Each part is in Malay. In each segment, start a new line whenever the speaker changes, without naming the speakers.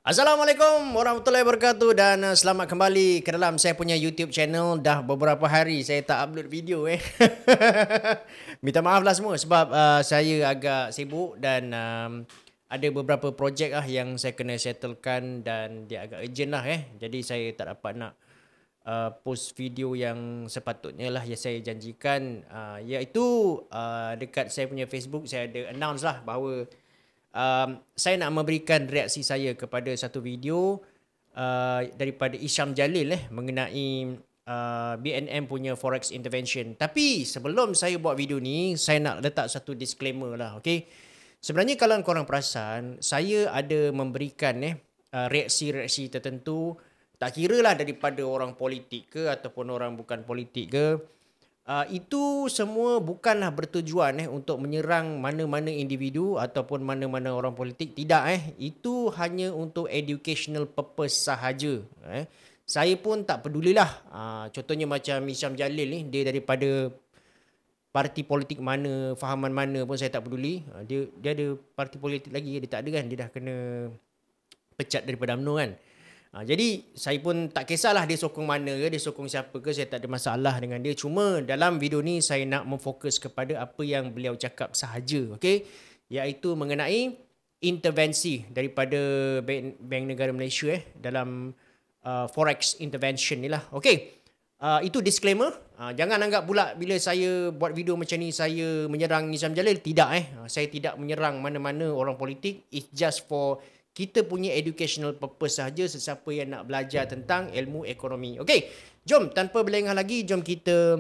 Assalamualaikum warahmatullahi wabarakatuh dan selamat kembali ke dalam saya punya YouTube channel. Dah beberapa hari saya tak upload video Minta maaf lah semua sebab saya agak sibuk dan ada beberapa projek yang saya kena settlekan dan dia agak urgent lah Jadi saya tak dapat nak post video yang sepatutnya lah yang saya janjikan, iaitu dekat saya punya Facebook saya ada announce lah bahawa saya nak memberikan reaksi saya kepada satu video daripada Isham Jalil mengenai BNM punya forex intervention. Tapi sebelum saya buat video ni, saya nak letak satu disclaimer lah, okey. Sebenarnya kalau korang perasan, saya ada memberikan reaksi-reaksi tertentu, tak kira lah daripada orang politik ke ataupun orang bukan politik ke. Itu semua bukanlah bertujuan untuk menyerang mana-mana individu ataupun mana-mana orang politik. Tidak Itu hanya untuk educational purpose sahaja. Saya pun tak pedulilah. Contohnya macam Isham Jalil ni, dia daripada parti politik mana, fahaman mana pun saya tak peduli. Dia ada parti politik lagi, dia tak ada kan. Dia dah kena pecat daripada UMNO kan. Jadi saya pun tak kisahlah dia sokong mana ke, dia sokong siapa ke, saya tak ada masalah dengan dia. Cuma dalam video ni saya nak memfokus kepada apa yang beliau cakap sahaja, okey? Iaitu mengenai intervensi daripada Bank Negara Malaysia dalam forex intervention ni lah. Okey. Itu disclaimer. Jangan anggap pula bila saya buat video macam ni saya menyerang Isham Jalil. Tidak saya tidak menyerang mana-mana orang politik. It's just for kita punya educational purpose sahaja, sesiapa yang nak belajar tentang ilmu ekonomi. Okey, jom tanpa berlengah lagi, jom kita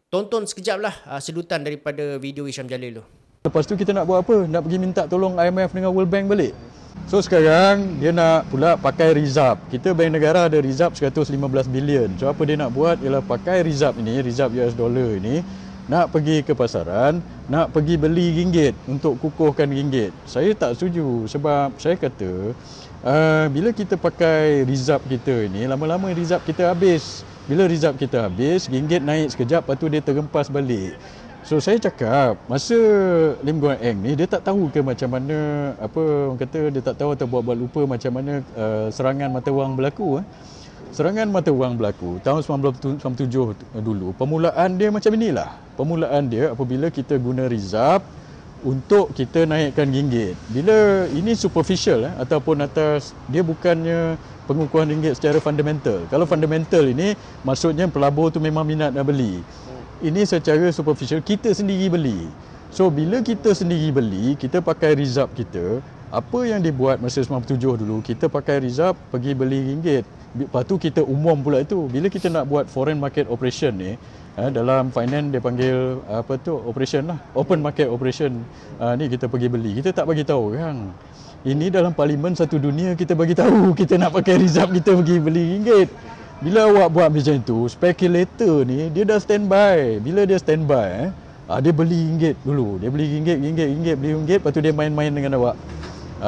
tonton sekejap lah sedutan daripada video Isham Jalil tu.
Lepas tu kita nak buat apa? Nak pergi minta tolong IMF dengan World Bank balik. So sekarang dia nak pula pakai reserve. Kita Bank Negara ada reserve 115 bilion. So apa dia nak buat ialah pakai reserve ini, reserve US dollar ini, nak pergi ke pasaran, nak pergi beli ringgit untuk kukuhkan ringgit. Saya tak setuju sebab saya kata bila kita pakai reserve kita ini, lama-lama reserve kita habis. Bila reserve kita habis, ringgit naik sekejap, lepas tu dia terempas balik. So saya cakap, masa Lim Guan Eng ni, dia tak tahu ke macam mana, apa orang kata, dia tak tahu atau buat-buat lupa macam mana serangan mata wang berlaku. Serangan mata wang berlaku tahun 1997 dulu. Permulaan dia macam inilah. Permulaan dia apabila kita guna reserve untuk kita naikkan ringgit. Bila ini superficial ataupun atas, dia bukannya pengukuhan ringgit secara fundamental. Kalau fundamental ini maksudnya pelabur tu memang minat nak beli. Ini secara superficial, kita sendiri beli. So bila kita sendiri beli, kita pakai reserve kita. Apa yang dibuat masa 97 dulu, kita pakai reserve pergi beli ringgit. Lepas tu kita umum pula itu. Bila kita nak buat foreign market operation ni, dalam finance dia panggil apa tu, operation lah, open market operation. Ni kita pergi beli. Kita tak bagi tahu kan. Ini dalam parlimen satu dunia kita bagi tahu kita nak pakai reserve kita pergi beli ringgit. Bila awak buat macam itu, speculator ni dia dah standby. Bila dia standby, dia beli ringgit dulu. Dia beli ringgit, beli ringgit, lepas tu dia main-main dengan awak.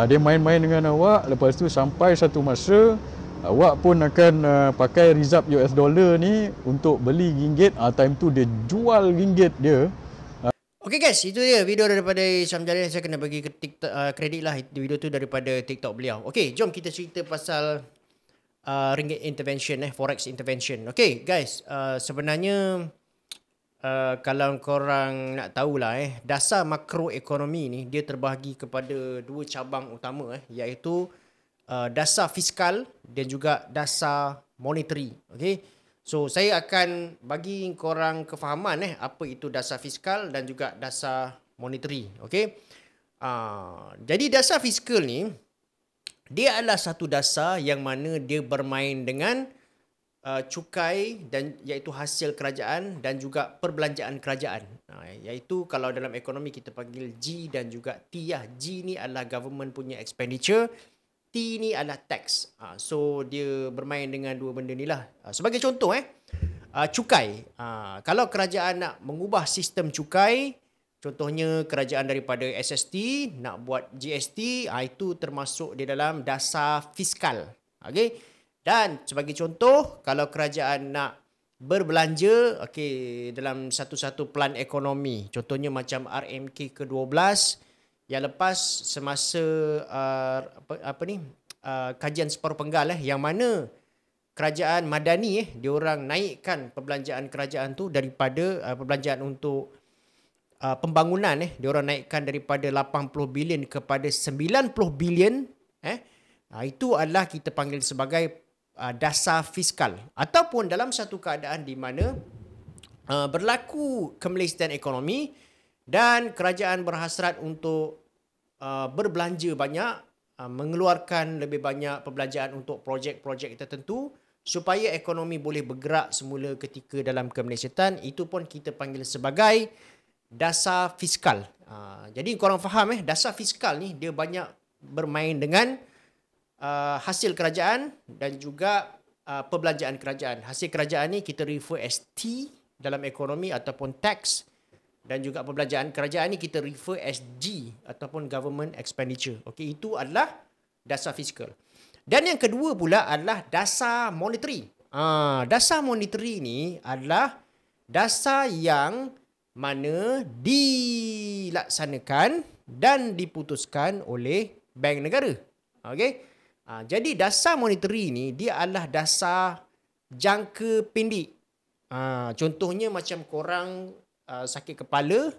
Dia main-main dengan awak, lepas tu sampai satu masa awak pun akan pakai reserve US dollar ni untuk beli ringgit. Time tu dia jual ringgit dia.
Okey guys, itu dia video daripada Isham Jalil. Saya kena bagi kredit lah video tu daripada TikTok beliau. Okey, jom kita cerita pasal ringgit intervention, forex intervention. Okey guys, sebenarnya kalau korang nak tahulah dasar makroekonomi ni dia terbahagi kepada dua cabang utama iaitu dasar fiskal dan juga dasar monetary. Okey. So saya akan bagi korang kefahaman apa itu dasar fiskal dan juga dasar monetary. Okey. Jadi dasar fiskal ni dia adalah satu dasar yang mana dia bermain dengan cukai dan iaitu hasil kerajaan dan juga perbelanjaan kerajaan. Iaitu kalau dalam ekonomi kita panggil G dan juga T . G ni adalah government punya expenditure, T ni adalah tax. So dia bermain dengan dua benda ni lah. Sebagai contoh cukai. Kalau kerajaan nak mengubah sistem cukai, contohnya kerajaan daripada SST nak buat GST, itu termasuk di dalam dasar fiskal. Okey. Dan sebagai contoh, kalau kerajaan nak berbelanja dalam satu-satu plan ekonomi, contohnya macam RMK ke-12 yang lepas semasa kajian separuh penggal yang mana kerajaan Madani diorang naikkan perbelanjaan kerajaan tu daripada perbelanjaan untuk pembangunan diorang naikkan daripada 80 bilion kepada 90 bilion itu adalah kita panggil sebagai dasar fiskal ataupun dalam satu keadaan di mana berlaku kemelestarian ekonomi dan kerajaan berhasrat untuk berbelanja banyak, mengeluarkan lebih banyak perbelanjaan untuk projek-projek tertentu supaya ekonomi boleh bergerak semula ketika dalam kemelestarian. Itu pun kita panggil sebagai dasar fiskal. Jadi korang faham dasar fiskal ni dia banyak bermain dengan hasil kerajaan dan juga perbelanjaan kerajaan. Hasil kerajaan ni kita refer as T dalam ekonomi ataupun tax, dan juga perbelanjaan kerajaan ni kita refer as G ataupun government expenditure. Okey, itu adalah dasar fiskal. Dan yang kedua pula adalah dasar monetary. Dasar monetary ni adalah dasar yang mana dilaksanakan dan diputuskan oleh bank negara. Okey. Jadi dasar monetary ni dia adalah dasar jangka pendek. Contohnya macam korang sakit kepala,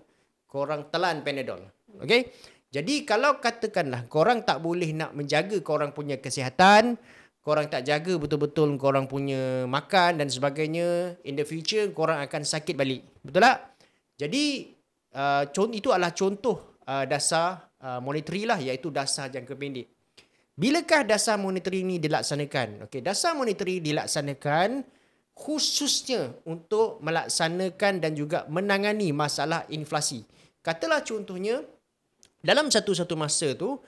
korang telan Panadol. Okey. Jadi kalau katakanlah korang tak boleh nak menjaga korang punya kesihatan, korang tak jaga betul-betul korang punya makan dan sebagainya, in the future korang akan sakit balik. Betul tak? Jadi itu adalah contoh dasar monetary lah, iaitu dasar jangka pendek. Bilakah dasar monetary ini dilaksanakan? Okey, dasar monetary dilaksanakan khususnya untuk melaksanakan dan juga menangani masalah inflasi. Katalah contohnya dalam satu masa tu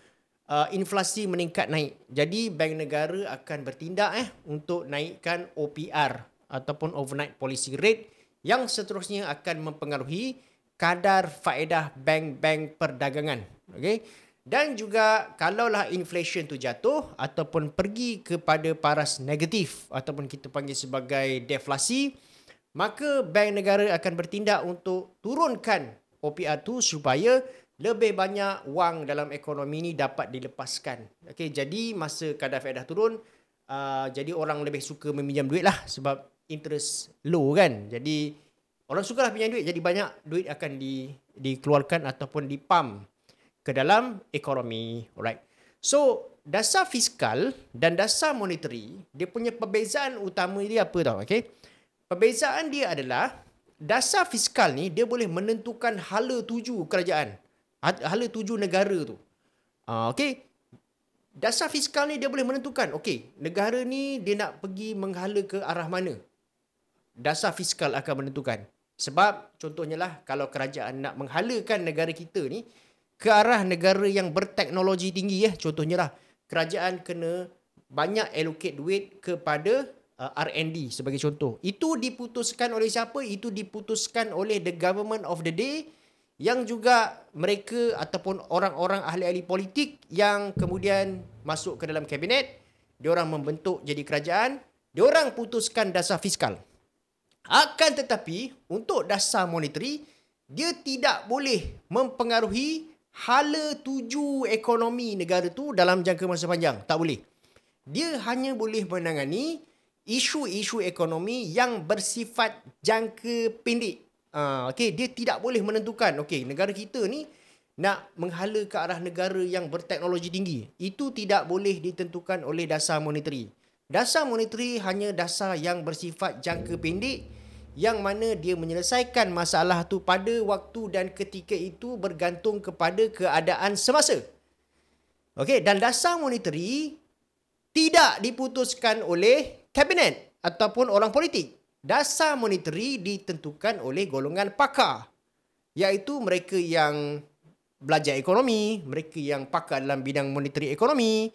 inflasi meningkat naik. Jadi bank negara akan bertindak untuk naikkan OPR ataupun overnight policy rate yang seterusnya akan mempengaruhi kadar faedah bank-bank perdagangan. Okey. Dan juga kalaulah inflation tu jatuh ataupun pergi kepada paras negatif ataupun kita panggil sebagai deflasi, maka bank negara akan bertindak untuk turunkan OPR tu supaya lebih banyak wang dalam ekonomi ni dapat dilepaskan. Okey, jadi masa kadar faedah turun, jadi orang lebih suka meminjam duit lah sebab interest low kan. Jadi orang sukalah pinjam duit, jadi banyak duit akan dikeluarkan ataupun dipump ke dalam ekonomi. Alright. So, dasar fiskal dan dasar monetary, dia punya perbezaan utama dia apa tau? Okay? Perbezaan dia adalah dasar fiskal ni dia boleh menentukan hala tuju kerajaan. Hala tuju negara tu. Okay. Dasar fiskal ni dia boleh menentukan, okay, negara ni dia nak pergi menghala ke arah mana. Dasar fiskal akan menentukan. Sebab contohnya lah, kalau kerajaan nak menghalakan negara kita ni ke arah negara yang berteknologi tinggi, contohnya lah, kerajaan kena banyak allocate duit kepada R&D sebagai contoh. Itu diputuskan oleh siapa? Itu diputuskan oleh the government of the day, yang juga mereka ataupun orang-orang ahli-ahli politik yang kemudian masuk ke dalam kabinet, diorang membentuk jadi kerajaan, diorang putuskan dasar fiskal. Akan tetapi, untuk dasar monetary, dia tidak boleh mempengaruhi hala tuju ekonomi negara tu dalam jangka masa panjang. Tak boleh. Dia hanya boleh menangani isu-isu ekonomi yang bersifat jangka pendek. Okay, dia tidak boleh menentukan, okay, negara kita ni nak menghala ke arah negara yang berteknologi tinggi. Itu tidak boleh ditentukan oleh dasar monetary. Dasar monetary hanya dasar yang bersifat jangka pendek, yang mana dia menyelesaikan masalah tu pada waktu dan ketika itu bergantung kepada keadaan semasa. Okay, dan dasar monetary tidak diputuskan oleh kabinet ataupun orang politik. Dasar monetary ditentukan oleh golongan pakar, iaitu mereka yang belajar ekonomi, mereka yang pakar dalam bidang monetary ekonomi.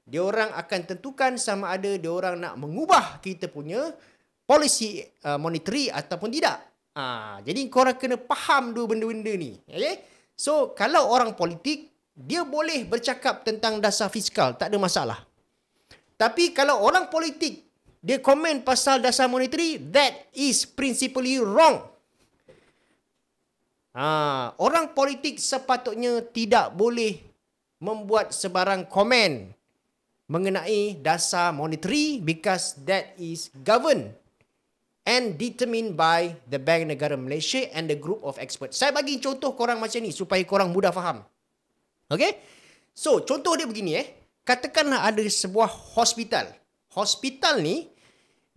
Diorang akan tentukan sama ada diorang nak mengubah kita punya polisi monetary ataupun tidak. Jadi korang kena faham dua benda-benda ni. Okay? So, kalau orang politik, dia boleh bercakap tentang dasar fiskal, tak ada masalah. Tapi kalau orang politik, dia komen pasal dasar monetary, that is principally wrong. Orang politik sepatutnya tidak boleh membuat sebarang komen mengenai dasar monetary because that is governed and determined by the Bank Negara Malaysia and the group of experts. Saya bagi contoh korang macam ni supaya korang mudah faham. Okay? So, contoh dia begini Katakanlah ada sebuah hospital. Hospital ni,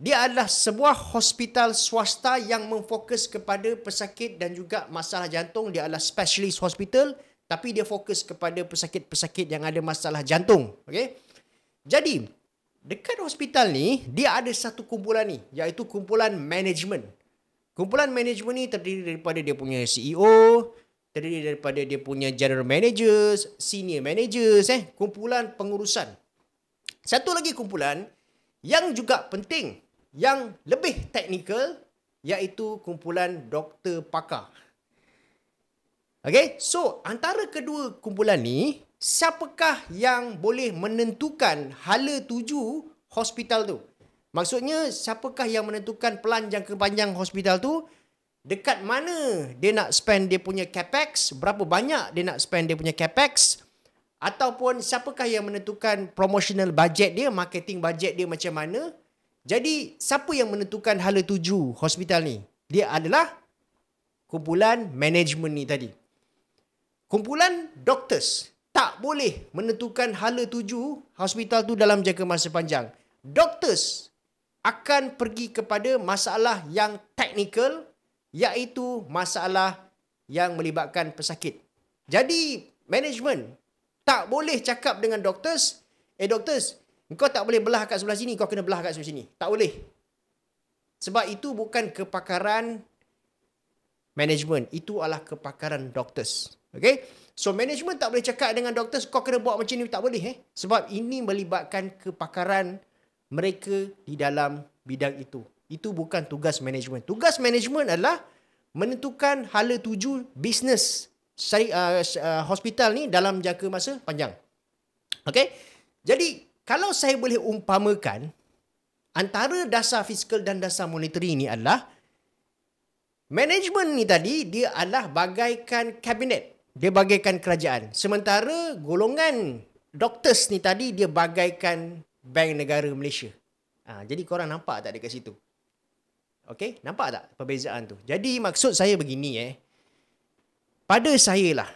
dia adalah sebuah hospital swasta yang memfokus kepada pesakit dan juga masalah jantung. Dia adalah specialist hospital, tapi dia fokus kepada pesakit-pesakit yang ada masalah jantung. Okay? Jadi, dekat hospital ni, dia ada satu kumpulan ni, iaitu kumpulan management. Kumpulan management ni terdiri daripada dia punya CEO, terdiri daripada dia punya general managers, senior managers, kumpulan pengurusan. Satu lagi kumpulan yang juga penting, yang lebih teknikal, iaitu kumpulan doktor pakar. Okay, so antara kedua kumpulan ni, siapakah yang boleh menentukan hala tuju hospital tu? Maksudnya, siapakah yang menentukan pelan jangka panjang hospital tu? Dekat mana dia nak spend dia punya capex, berapa banyak dia nak spend dia punya capex, ataupun siapakah yang menentukan promotional budget dia, marketing budget dia macam mana. Jadi, siapa yang menentukan hala tuju hospital ni? Dia adalah kumpulan management ni tadi. Kumpulan doctors tak boleh menentukan hala tuju hospital tu dalam jangka masa panjang. Doctors akan pergi kepada masalah yang teknikal, iaitu masalah yang melibatkan pesakit. Jadi, management tak boleh cakap dengan doctors, doctors, kau tak boleh belah kat sebelah sini, kau kena belah kat sebelah sini. Tak boleh. Sebab itu bukan kepakaran management, itu adalah kepakaran doctors. Okay? So, management tak boleh cakap dengan doctors, kau kena buat macam ni, tak boleh. Sebab ini melibatkan kepakaran mereka di dalam bidang itu. Itu bukan tugas management. Tugas management adalah menentukan hala tuju bisnes hospital ni dalam jangka masa panjang. Okay? Jadi, kalau saya boleh umpamakan, antara dasar fiskal dan dasar monetary ni adalah, management ni tadi, dia adalah bagaikan kabinet. Dia bagaikan kerajaan. Sementara golongan doctors ni tadi, dia bagaikan Bank Negara Malaysia. Jadi korang nampak tak dekat situ? Okay, nampak tak perbezaan tu? Jadi maksud saya begini pada saya lah,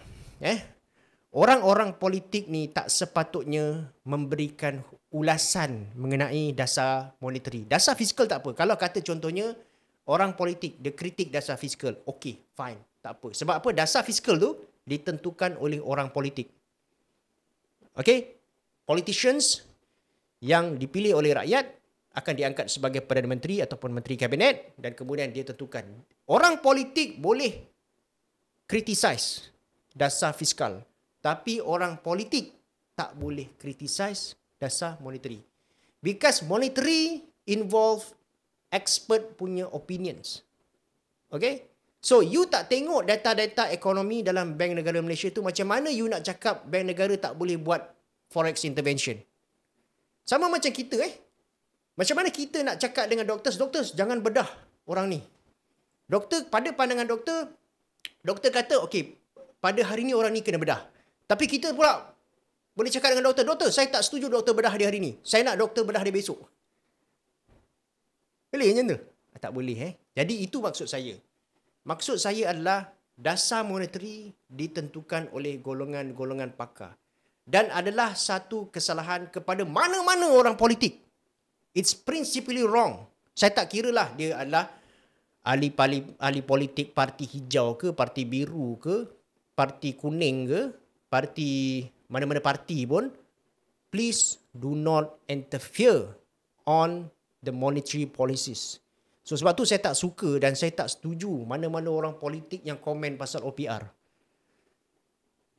orang-orang politik ni tak sepatutnya memberikan ulasan mengenai dasar monetary. Dasar fiskal tak apa. Kalau kata contohnya, orang politik, dia kritik dasar fiskal. Okay, fine. Tak apa. Sebab apa? Dasar fiskal tu ditentukan oleh orang politik. Okay? Politicians yang dipilih oleh rakyat akan diangkat sebagai Perdana Menteri ataupun Menteri Kabinet dan kemudian dia tentukan. Orang politik boleh criticize dasar fiskal, tapi orang politik tak boleh criticize dasar monetary. Because monetary involve expert punya opinions. Okay? So, you tak tengok data-data ekonomi dalam Bank Negara Malaysia tu, macam mana you nak cakap Bank Negara tak boleh buat forex intervention? Sama macam kita Macam mana kita nak cakap dengan doktor, jangan bedah orang ni. Doktor, pada pandangan doktor, doktor kata, okey, pada hari ni orang ni kena bedah. Tapi kita pula boleh cakap dengan doktor, saya tak setuju doktor bedah dia hari ni. Saya nak doktor bedah dia besok. Boleh macam tu? Tak boleh. Jadi itu maksud saya. Maksud saya adalah dasar monetary ditentukan oleh golongan-golongan pakar. Dan adalah satu kesalahan kepada mana-mana orang politik. It's principally wrong. Saya tak kira lah dia adalah ahli politik parti hijau ke, parti biru ke, parti kuning ke, parti mana-mana parti pun. Please do not interfere on the monetary policies. So sebab tu saya tak suka dan saya tak setuju mana-mana orang politik yang komen pasal OPR.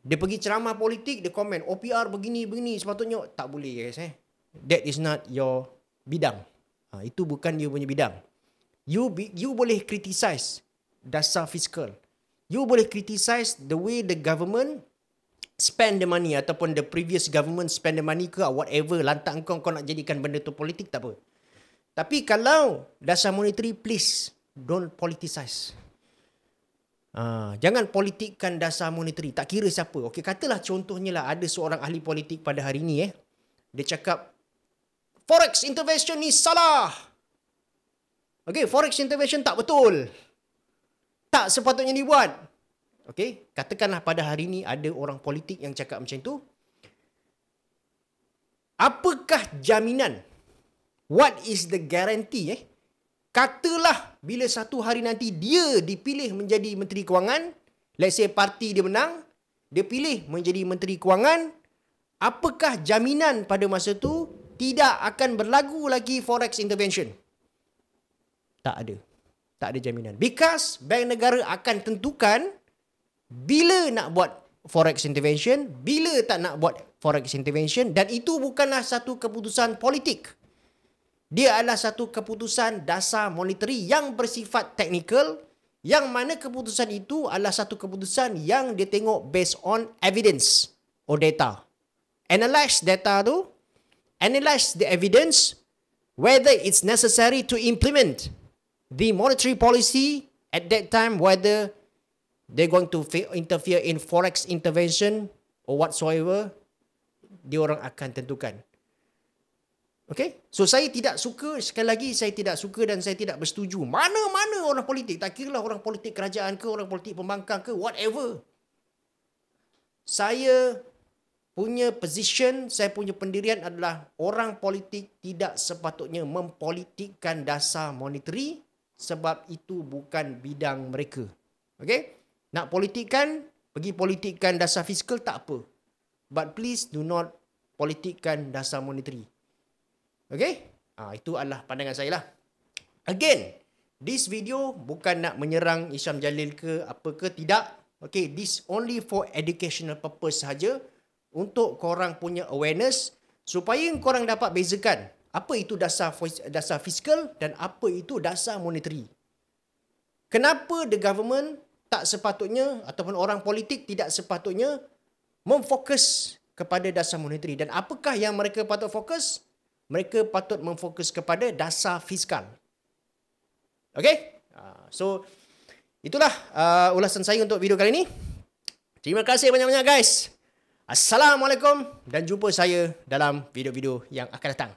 Dia pergi ceramah politik, dia komen OPR begini-begini, sepatutnya tak boleh guys. That is not your bidang. Itu bukan you punya bidang. You boleh criticize dasar fiskal. You boleh criticize the way the government spend the money ataupun the previous government spend the money ke whatever. Lantak kau nak jadikan benda tu politik, tak apa. Tapi kalau dasar monetary, please don't politicize. Jangan politikkan dasar monetary. Tak kira siapa. Okey, katalah contohnya lah ada seorang ahli politik pada hari ni Dia cakap forex intervention ni salah. Okey, forex intervention tak betul. Tak sepatutnya dibuat. Okey, katakanlah pada hari ni ada orang politik yang cakap macam tu. Apakah jaminan? What is the guarantee? Katalah bila satu hari nanti dia dipilih menjadi Menteri Kewangan, let's say parti dia menang, dia pilih menjadi Menteri Kewangan, apakah jaminan pada masa tu tidak akan berlaku lagi forex intervention? Tak ada. Tak ada jaminan. Because bank negara akan tentukan bila nak buat forex intervention, bila tak nak buat forex intervention, dan itu bukanlah satu keputusan politik. Dia adalah satu keputusan dasar monetary yang bersifat teknikal, yang mana keputusan itu adalah satu keputusan yang dia tengok based on evidence or data. Analyze data tu, analyze the evidence, whether it's necessary to implement the monetary policy at that time, whether they're going to interfere in forex intervention or whatsoever, dia orang akan tentukan. Okay? So saya tidak suka, sekali lagi saya tidak suka dan saya tidak bersetuju. Mana-mana orang politik, tak kira lah orang politik kerajaan ke, orang politik pembangkang ke, whatever. Saya punya position, saya punya pendirian adalah orang politik tidak sepatutnya mempolitikkan dasar monetary sebab itu bukan bidang mereka. Okay? Nak politikkan, pergi politikkan dasar fiskal tak apa. But please do not politikkan dasar monetary. Okay? Itu adalah pandangan saya lah. Again, this video bukan nak menyerang Isham Jalil ke apa ke, tidak. Okay, this only for educational purpose sahaja. Untuk korang punya awareness, supaya korang dapat bezakan apa itu dasar fiskal dan apa itu dasar monetary. Kenapa the government tak sepatutnya, ataupun orang politik tidak sepatutnya memfokus kepada dasar monetary, dan apakah yang mereka patut fokus? Mereka patut memfokus kepada dasar fiskal. Okay? So, itulah ulasan saya untuk video kali ini. Terima kasih banyak-banyak guys. Assalamualaikum dan jumpa saya dalam video-video yang akan datang.